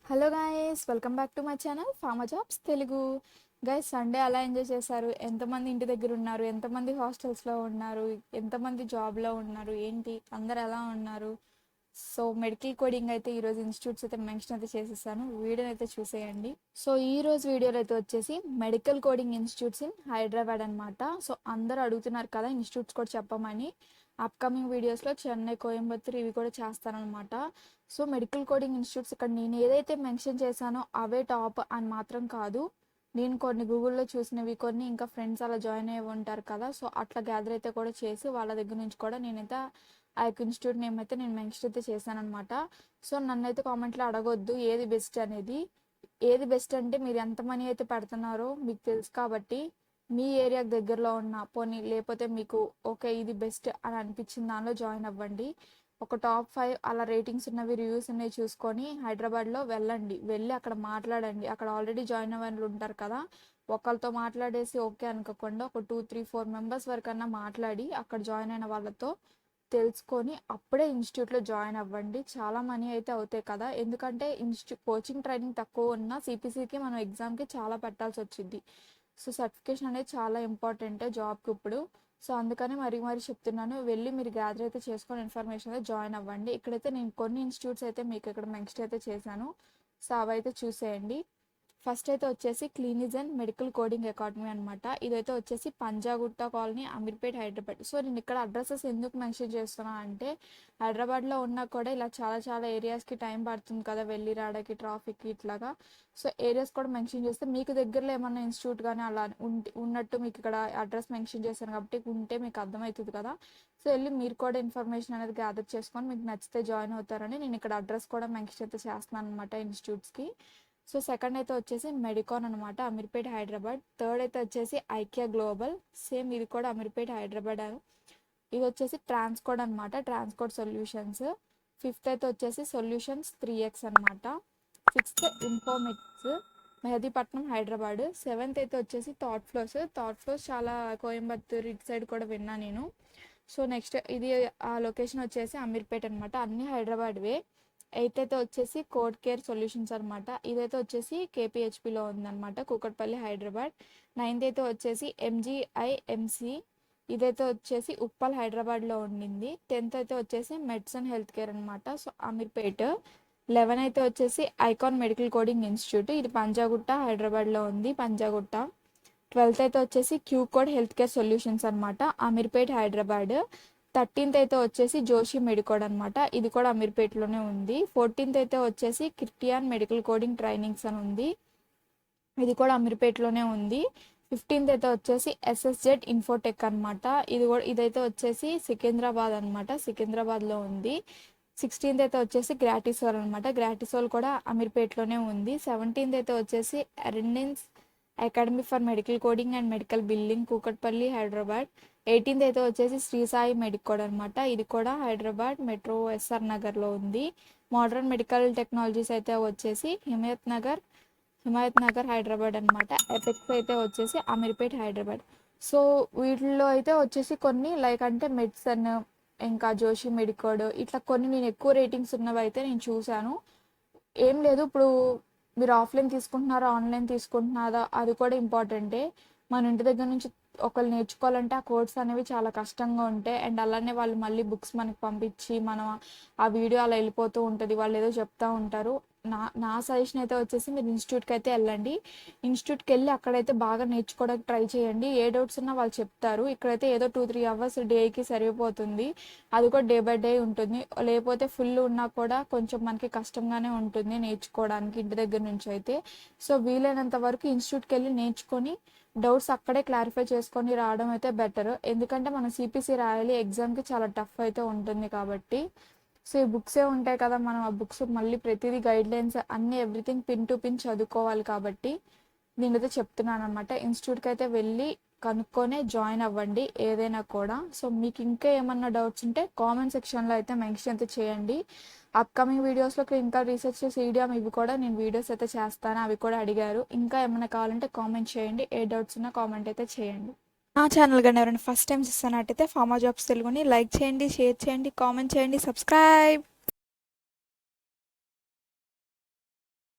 Hello guys, welcome back to my channel pharma jobs Telugu. Guys, Sunday అలా enjoy చేశారు? ఎంతమంది ఇంటి దగ్గర ఉన్నారు? ఎంతమంది హాస్టల్స్లో ఉన్నారు? ఎంతమంది జాబ్లో ఉన్నారు? ఏంటి అందరు ఎలా ఉన్నారు? సో మెడికల్ కోడింగ్ అయితే ఈరోజు ఇన్స్టిట్యూట్స్ అయితే మెన్షన్ అయితే చేసేసాను, వీడియోని అయితే చూసేయండి. సో ఈ రోజు వీడియోలో అయితే వచ్చేసి medical coding institutes in Hyderabad అనమాట. సో అందరూ అడుగుతున్నారు కదా ఇన్స్టిట్యూట్స్ కూడా చెప్పమని. అప్కమింగ్ వీడియోస్లో చెన్నై, కోయంబత్తూర్ ఇవి కూడా చేస్తానన్నమాట. సో మెడికల్ కోడింగ్ ఇన్స్టిట్యూట్స్ ఇక్కడ నేను ఏదైతే మెన్షన్ చేశానో అవే టాప్ అని మాత్రం కాదు. నేను కొన్ని గూగుల్లో చూసినవి, కొన్ని ఇంకా ఫ్రెండ్స్ అలా జాయిన్ అయ్యి ఉంటారు కదా, సో అట్లా గ్యాదర్ అయితే కూడా చేసి వాళ్ళ దగ్గర నుంచి కూడా నేనైతే ఆ యొక్క ఇన్స్టిట్యూట్ నేమ్ అయితే నేను మెన్షన్ అయితే చేశాను అనమాట. సో నన్నైతే కామెంట్లో అడగొద్దు ఏది బెస్ట్ అనేది. ఏది బెస్ట్ అంటే మీరు ఎంత మనీ అయితే పెడుతున్నారో మీకు తెలుసు కాబట్టి మీ ఏరియాకి దగ్గరలో ఉన్న పోనీ, లేకపోతే మీకు ఓకే ఇది బెస్ట్ అని అనిపించిన దానిలో జాయిన్ అవ్వండి. ఒక టాప్ 5 అలా రేటింగ్స్ ఉన్నవి, రివ్యూస్ ఉన్నవి చూసుకొని హైదరాబాద్లో వెళ్ళి అక్కడ మాట్లాడండి. అక్కడ ఆల్రెడీ జాయిన్ అవ్వ వాళ్ళు ఉంటారు కదా, ఒకరితో మాట్లాడేసి ఓకే అనుకోకుండా ఒక 2, 3, 4 మెంబర్స్ వరకన్నా మాట్లాడి అక్కడ జాయిన్ అయిన వాళ్ళతో తెలుసుకొని అప్పుడే ఇన్స్టిట్యూట్లో జాయిన్ అవ్వండి. చాలా మనీ అయితే అవుతాయి కదా, ఎందుకంటే కోచింగ్ ట్రైనింగ్ తక్కువ ఉన్న సిపిసికి మనం ఎగ్జామ్కి చాలా పెట్టాల్సి వచ్చింది. సో సర్టిఫికేషన్ అనేది చాలా ఇంపార్టెంట్ జాబ్కి ఇప్పుడు. సో అందుకని మరి చెప్తున్నాను, వెళ్ళి మీరు గ్యాదర్ అయితే చేసుకొని ఇన్ఫర్మేషన్ అయితే జాయిన్ అవ్వండి. ఇక్కడైతే నేను కొన్ని ఇన్స్టిట్యూట్స్ అయితే మీకు ఇక్కడ మెన్షన్ అయితే చేశాను, సో అవైతే చూసేయండి. ఫస్ట్ అయితే వచ్చేసి క్లినిజన్ మెడికల్ కోడింగ్ అకాడమీ అనమాట. ఇదైతే వచ్చేసి పంజాగుట్ట కాలనీ, అమీర్పేట్, హైదరాబాద్. సో నేను ఇక్కడ అడ్రసెస్ ఎందుకు మెన్షన్ చేస్తున్నా అంటే హైదరాబాద్లో ఉన్నా కూడా ఇలా చాలా ఏరియాస్కి టైం పడుతుంది కదా వెళ్ళి రావడానికి, ట్రాఫిక్కి ఇట్లాగా. సో ఏరియాస్ కూడా మెన్షన్ చేస్తే మీకు దగ్గరలో ఏమన్నా ఇన్స్టిట్యూట్ కానీ అలా ఉన్నట్టు మీకు ఇక్కడ అడ్రస్ మెన్షన్ చేశాను కాబట్టి ఉంటే మీకు అర్థమవుతుంది కదా. సో వెళ్ళి మీరు కూడా ఇన్ఫర్మేషన్ అనేది గ్యాదర్ చేసుకొని మీకు నచ్చితే జాయిన్ అవుతారని నేను ఇక్కడ అడ్రస్ కూడా మెన్షన్ అయితే చేస్తున్నాను అనమాట ఇన్స్టిట్యూట్స్కి. సో సెకండ్ అయితే వచ్చేసి మెడికాన్ అనమాట, అమీర్పేట్, హైదరాబాద్. థర్డ్ అయితే వచ్చేసి ఐకియా గ్లోబల్, సేమ్ ఇది కూడా అమీర్పేట్, హైదరాబాద్. ఇది వచ్చేసి ట్రాన్స్కోడ్ అనమాట, ట్రాన్స్కోడ్ సొల్యూషన్స్. ఫిఫ్త్ అయితే వచ్చేసి సొల్యూషన్స్ 3x అనమాట. సిక్స్త్ ఇన్ఫోమెటిక్స్, మెహదీపట్నం, హైదరాబాద్. సెవెంత్ అయితే వచ్చేసి థాట్ ఫ్లోస్ చాలా కోయంబత్తూర్ ఇటు సైడ్ కూడా విన్నా నేను. సో నెక్స్ట్ ఇది ఆ లొకేషన్ వచ్చేసి అమీర్పేట్ అనమాట, అన్ని హైదరాబాద్వే. ఎయిత్ అయితే వచ్చేసి కోడ్ కేర్ సొల్యూషన్స్ అనమాట, ఇదైతే వచ్చేసి కేపీహెచ్పిలో ఉందన్నమాట, కూకట్పల్లి, హైదరాబాద్. నైన్త్ అయితే వచ్చేసి ఎంజీఐఎంసి, ఇదైతే వచ్చేసి ఉప్పల్, హైదరాబాద్లో ఉండింది. 10th అయితే వచ్చేసి మెడిసిన్ హెల్త్ కేర్ అనమాట, సో అమీర్పేట్. 11 అయితే వచ్చేసి ఐకాన్ మెడికల్ కోడింగ్ ఇన్స్టిట్యూట్, ఇది పంజాగుట్ట, హైదరాబాద్లో ఉంది, పంజాగుట్ట. 12th అయితే వచ్చేసి Q code health care solutions అనమాట, అమీర్పేట్, హైదరాబాద్. 13th అయితే వచ్చేసి జోషి మెడికోడ్ అనమాట, ఇది కూడా అమీర్పేట్లోనే ఉంది. 14th అయితే వచ్చేసి కిర్టియాన్ మెడికల్ కోడింగ్ ట్రైనింగ్స్ అని ఉంది, ఇది కూడా అమీర్పేట్లోనే ఉంది. 15th అయితే వచ్చేసి ఎస్ఎస్జెడ్ ఇన్ఫోటెక్ అనమాట, ఇదైతే వచ్చేసి సికింద్రాబాద్ అనమాట, సికింద్రాబాద్లో ఉంది. 16th అయితే వచ్చేసి గ్రాటిసోల్ అనమాట, గ్రాటిసోల్ కూడా అమీర్పేట్లోనే ఉంది. 17th అయితే వచ్చేసి అరెండెన్స్ academy for medical coding and medical billing, Kukatpally, Hyderabad. 18th అయితే వచ్చేసి శ్రీ సాయి మెడికోడ్ అనమాట, ఇది కూడా హైదరాబాద్ మెట్రో ఎస్ఆర్ నగర్లో ఉంది. మోడర్న్ మెడికల్ టెక్నాలజీస్ అయితే వచ్చేసి హిమాయత్ నగర్ హైదరాబాద్ అనమాట. ఎపెక్స్ అయితే వచ్చేసి అమీర్పేట్, హైదరాబాద్. సో వీటిల్లో అయితే వచ్చేసి కొన్ని లైక్ అంటే మెడిసిన్, ఇంకా జోషి మెడికోడ్, ఇట్లా కొన్ని నేను ఎక్కువ రేటింగ్స్ ఉన్నవి అయితే నేను చూశాను. ఏం లేదు, ఇప్పుడు మీరు ఆఫ్లైన్ తీసుకుంటున్నారా ఆన్లైన్ తీసుకుంటున్నారా అది కూడా ఇంపార్టెంటే. మన ఇంటి దగ్గర నుంచి ఒకళ్ళు నేర్చుకోవాలంటే ఆ కోర్స్ అనేవి చాలా కష్టంగా ఉంటాయి, అండ్ అలానే వాళ్ళు మళ్ళీ బుక్స్ మనకి పంపించి మనం ఆ వీడియో అలా వెళ్ళిపోతూ ఉంటుంది, వాళ్ళు ఏదో చెప్తూ ఉంటారు. నా సజెషన్ అయితే వచ్చేసి మీరు ఇన్స్టిట్యూట్కి అయితే వెళ్ళండి. ఇన్స్టిట్యూట్కి వెళ్ళి అక్కడైతే బాగా నేర్చుకోవడానికి ట్రై చేయండి. ఏ డౌట్స్ ఉన్నా వాళ్ళు చెప్తారు. ఇక్కడైతే ఏదో 2-3 అవర్స్ డేకి సరిపోతుంది, అది కూడా డే బై డే ఉంటుంది. లేకపోతే ఫుల్ ఉన్నా కూడా కొంచెం మనకి కష్టంగానే ఉంటుంది నేర్చుకోవడానికి ఇంటి దగ్గర నుంచి అయితే. సో వీలైనంత వరకు ఇన్స్టిట్యూట్కి వెళ్ళి నేర్చుకొని డౌట్స్ అక్కడే క్లారిఫై చేసుకొని రావడం అయితే బెటర్, ఎందుకంటే మనం సిపిసి రాయాలి, ఎగ్జామ్కి చాలా టఫ్ అయితే ఉంటుంది కాబట్టి. సో ఈ బుక్సే ఉంటాయి కదా, మనం ఆ బుక్స్ మళ్ళీ ప్రతిదీ గైడ్లైన్స్ అన్నీ ఎవ్రీథింగ్ పిన్ టు పిన్ చదువుకోవాలి కాబట్టి నేనైతే చెప్తున్నాను అనమాట. ఇన్స్టిట్యూట్కి అయితే వెళ్ళి కనుక్కొనే జాయిన్ అవ్వండి ఏదైనా కూడా. సో మీకు ఇంకా ఏమన్నా డౌట్స్ ఉంటే కామెంట్ సెక్షన్లో అయితే మెన్షన్ అయితే చేయండి. అప్కమింగ్ వీడియోస్లో ఇంకా రీసెర్చ్ చేసి ఇవి కూడా నేను వీడియోస్ అయితే చేస్తాను, అవి కూడా అడిగారు. ఇంకా ఏమైనా కావాలంటే కామెంట్ చేయండి, ఏ డౌట్స్ ఉన్నా కామెంట్ అయితే చేయండి. నా ఛానల్ కానీ ఎవరైనా ఫస్ట్ టైం చూస్తున్నట్టయితే ఫార్మా జాబ్స్ తెలుగుని లైక్ చేయండి, షేర్ చేయండి, కామెంట్ చేయండి, సబ్స్క్రైబ్.